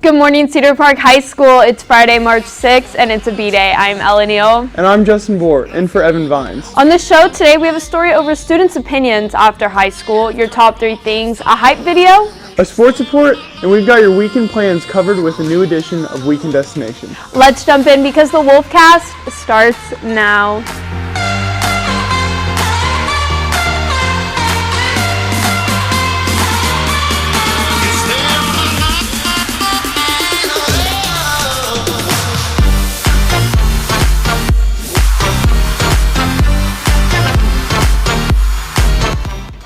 Good morning, Cedar Park High School. It's Friday, March 6th, and it's a B-Day. I'm Ellen Neal. And I'm Justin Vort, in for Evan Vines. On the show today, we have a story over students' opinions after high school, your top 3 things, a hype video, a sports report, and we've got your weekend plans covered with a new edition of Weekend Destination. Let's jump in because the Wolfcast starts now.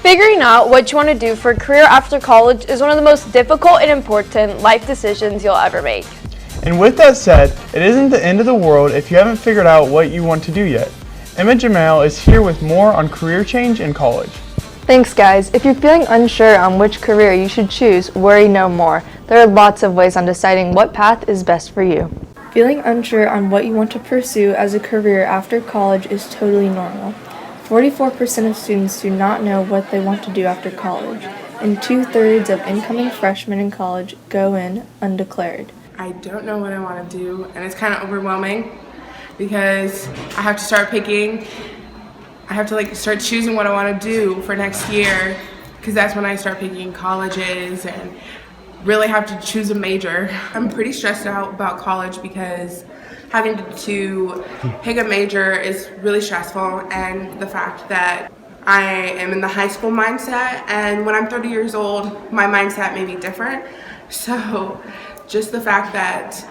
Figuring out what you want to do for a career after college is one of the most difficult and important life decisions you'll ever make. And with that said, it isn't the end of the world if you haven't figured out what you want to do yet. Emma Jamal is here with more on career change in college. Thanks, guys. If you're feeling unsure on which career you should choose, worry no more. There are lots of ways on deciding what path is best for you. Feeling unsure on what you want to pursue as a career after college is totally normal. 44% of students do not know what they want to do after college, and 2/3 of incoming freshmen in college go in undeclared. I don't know what I want to do, and it's kind of overwhelming because I have to start picking. I have to start choosing what I want to do for next year, because that's when I start picking colleges and really have to choose a major. I'm pretty stressed out about college because having to pick a major is really stressful, and the fact that I am in the high school mindset, and when I'm 30 years old, my mindset may be different. So just the fact that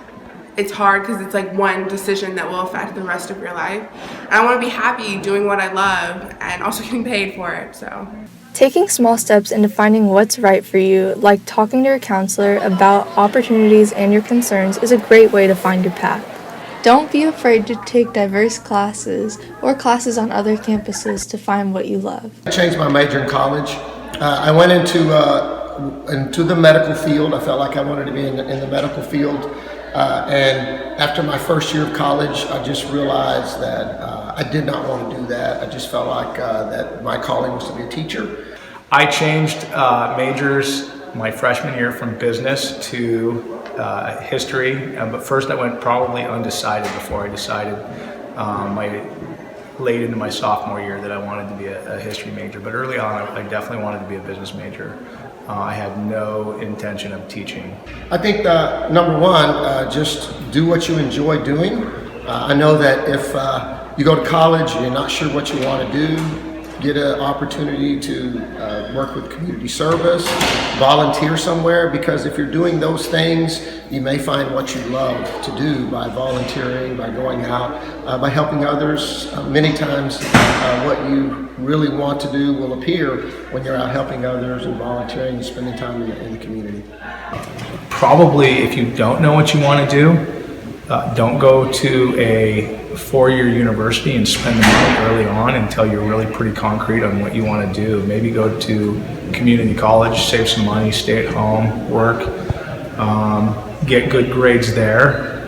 it's hard because it's one decision that will affect the rest of your life. And I want to be happy doing what I love and also getting paid for it. So Taking small steps into finding what's right for you, like talking to your counselor about opportunities and your concerns, is a great way to find your path. Don't be afraid to take diverse classes or classes on other campuses to find what you love. I changed my major in college. I went into the medical field. I felt like I wanted to be in the medical field. And after my first year of college, I just realized that I did not want to do that. I just felt like that my calling was to be a teacher. I changed majors my freshman year from business to history, but first I went probably undecided before I decided late into my sophomore year that I wanted to be a history major. But early on, I definitely wanted to be a business major. I had no intention of teaching. I think number one, just do what you enjoy doing. I know that if you go to college and you're not sure what you want to do, get an opportunity to work with community service, volunteer somewhere, because if you're doing those things, you may find what you love to do by volunteering, by going out, by helping others. Many times what you really want to do will appear when you're out helping others and volunteering and spending time in the community. Probably if you don't know what you want to do, don't go to a 4-year university and spend the money early on until you're really pretty concrete on what you want to do. Maybe go to community college, save some money, stay at home, work, get good grades there,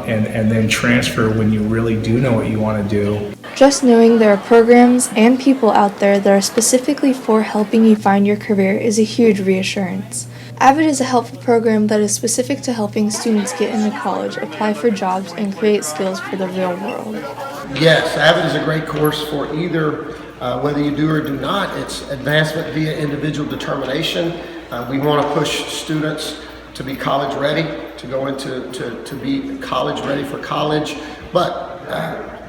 and then transfer when you really do know what you want to do. Just knowing there are programs and people out there that are specifically for helping you find your career is a huge reassurance. AVID is a helpful program that is specific to helping students get into college, apply for jobs, and create skills for the real world. Yes, AVID is a great course for either, whether you do or do not. It's advancement via individual determination. We want to push students to be college ready, to go into to be college ready for college, but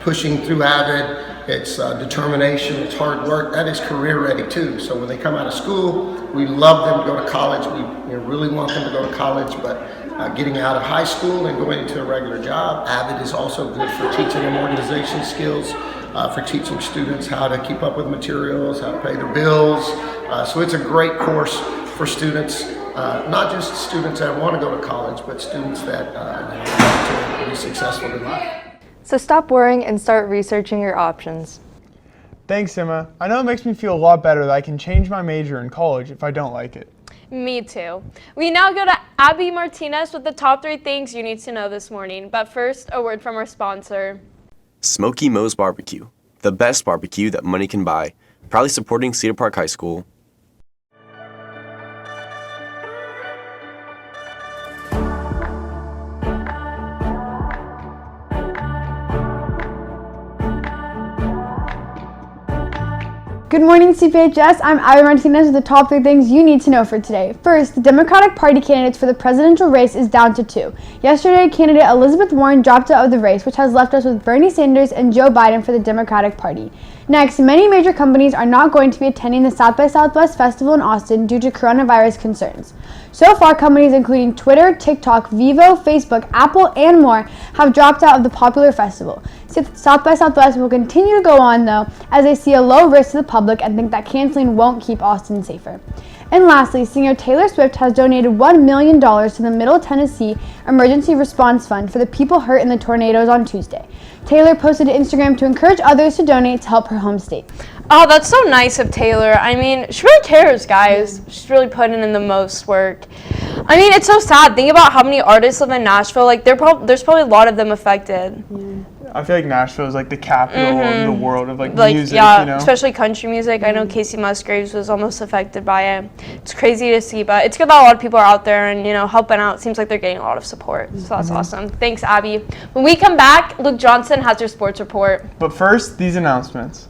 pushing through AVID, it's determination, it's hard work, that is career ready too. So when they come out of school, we love them to go to college. We really want them to go to college, but getting out of high school and going into a regular job, AVID is also good for teaching them organization skills, for teaching students how to keep up with materials, how to pay their bills. So it's a great course for students, not just students that want to go to college, but students that want to be successful in life. So stop worrying and start researching your options. Thanks, Emma. I know it makes me feel a lot better that I can change my major in college if I don't like it. Me too. We now go to Abby Martinez with the top 3 things you need to know this morning. But first, a word from our sponsor. Smoky Moe's Barbecue, the best barbecue that money can buy. Proudly supporting Cedar Park High School. Good morning, CPHS. I'm Abby Martinez with the top 3 things you need to know for today. First, the Democratic Party candidates for the presidential race is down to 2. Yesterday, candidate Elizabeth Warren dropped out of the race, which has left us with Bernie Sanders and Joe Biden for the Democratic Party. Next, many major companies are not going to be attending the South by Southwest Festival in Austin due to coronavirus concerns. So far, companies including Twitter, TikTok, Vivo, Facebook, Apple, and more have dropped out of the popular festival. South by Southwest will continue to go on, though, as they see a low risk to the public and think that canceling won't keep Austin safer. And lastly, singer Taylor Swift has donated $1 million to the Middle Tennessee Emergency Response Fund for the people hurt in the tornadoes on Tuesday. Taylor posted to Instagram to encourage others to donate to help her home state. Oh, that's so nice of Taylor. I mean, she really cares, guys. She's really putting in the most work. I mean, it's so sad. Think about how many artists live in Nashville. Like, there's probably a lot of them affected. I feel like Nashville is like the capital of the world of like music, yeah, you know? especially country music. I know Casey Musgraves was almost affected by it. It's crazy to see, but it's good that a lot of people are out there and, helping out. It seems like they're getting a lot of support, so that's awesome. Thanks, Abby. When we come back, Luke Johnson has your sports report. But first, these announcements.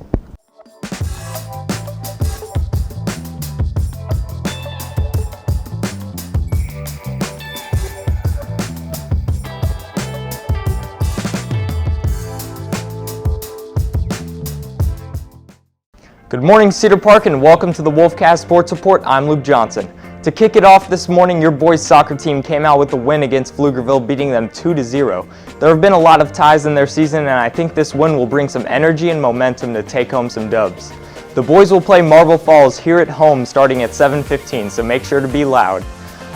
Good morning, Cedar Park, and welcome to the Wolfcast Sports Report. I'm Luke Johnson. To kick it off this morning, your boys' soccer team came out with a win against Pflugerville, beating them 2-0. There have been a lot of ties in their season, and I think this win will bring some energy and momentum to take home some dubs. The boys will play Marble Falls here at home starting at 7:15, so make sure to be loud.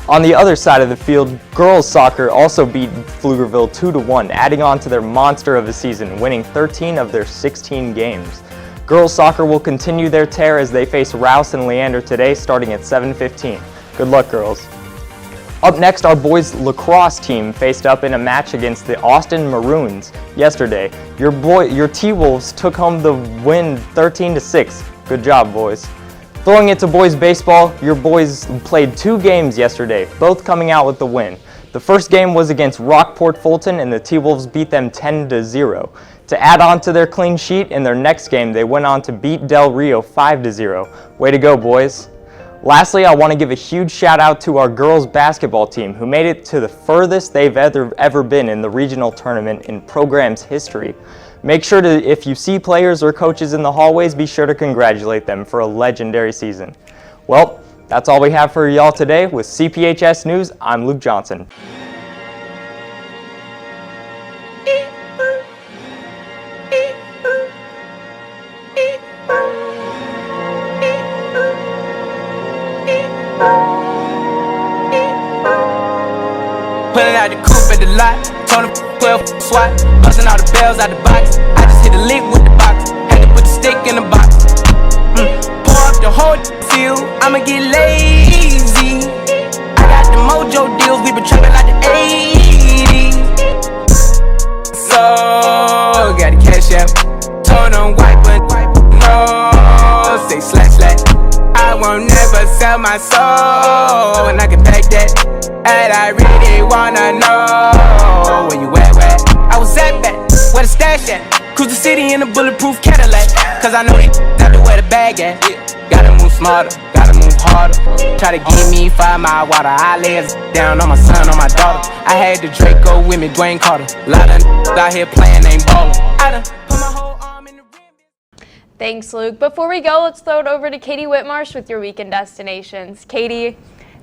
On the other side of the field, girls' soccer also beat Pflugerville 2-1, adding on to their monster of a season, winning 13 of their 16 games. Girls soccer will continue their tear as they face Rouse and Leander today starting at 7:15. Good luck, girls. Up next, our boys lacrosse team faced up in a match against the Austin Maroons yesterday. Your T-Wolves took home the win 13-6. Good job, boys. Throwing it to boys baseball, your boys played 2 games yesterday, both coming out with the win. The first game was against Rockport Fulton and the T-Wolves beat them 10-0. To add on to their clean sheet, in their next game, they went on to beat Del Rio 5-0. Way to go, boys. Lastly, I want to give a huge shout out to our girls basketball team who made it to the furthest they've ever been in the regional tournament in program's history. Make sure to, if you see players or coaches in the hallways, be sure to congratulate them for a legendary season. Well, that's all we have for y'all today. With CPHS News, I'm Luke Johnson. Pulling out the coupe at the lot, told him 12 SWAT, busting all the bells out the box. I just hit a lick with the box, had to put the stick in the box. Pour up the whole field, I'ma get lazy. I got the mojo deals, we been trapping like the 80s. So, got the cash out, told them wipe but no, say slash slash. I won't never sell my soul, and I can pack that. And I really wanna know where you at, where I was at back, where the stash at. Cruise the city in a bulletproof Cadillac, cause I know they got to where the bag at. Gotta move smarter, gotta move harder. Try to give me 5 mile water, I lay down on my son, on my daughter. I had the Draco with me, Dwayne Carter. Lot of out here playing, ain't ballin'. I done put my whole arm in the rim. Thanks, Luke. Before we go, let's throw it over to Katie Whitmarsh with your weekend destinations. Katie.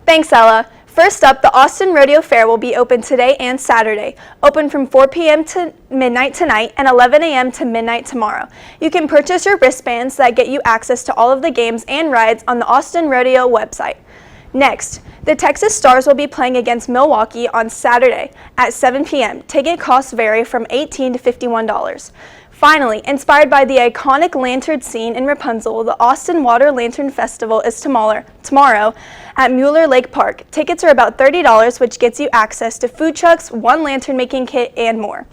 Thanks, Ella. First up, the Austin Rodeo Fair will be open today and Saturday, open from 4 p.m. to midnight tonight and 11 a.m. to midnight tomorrow. You can purchase your wristbands that get you access to all of the games and rides on the Austin Rodeo website. Next, the Texas Stars will be playing against Milwaukee on Saturday at 7 p.m. Ticket costs vary from $18 to $51. Finally, inspired by the iconic lantern scene in Rapunzel, the Austin Water Lantern Festival is tomorrow at Mueller Lake Park. Tickets are about $30, which gets you access to food trucks, 1 lantern making kit, and more.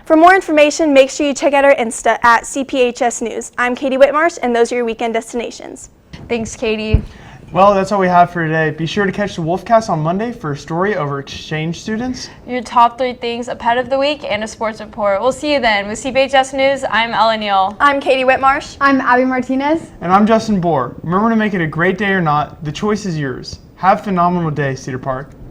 For more information, make sure you check out our Insta at CPHS News. I'm Katie Whitmarsh, and those are your weekend destinations. Thanks, Katie. Well, that's all we have for today. Be sure to catch the Wolfcast on Monday for a story over exchange students. Your top 3 things, a pet of the week, and a sports report. We'll see you then. With CBHS News, I'm Ella Neal. I'm Katie Whitmarsh. I'm Abby Martinez. And I'm Justin Bohr. Remember to make it a great day or not, the choice is yours. Have a phenomenal day, Cedar Park.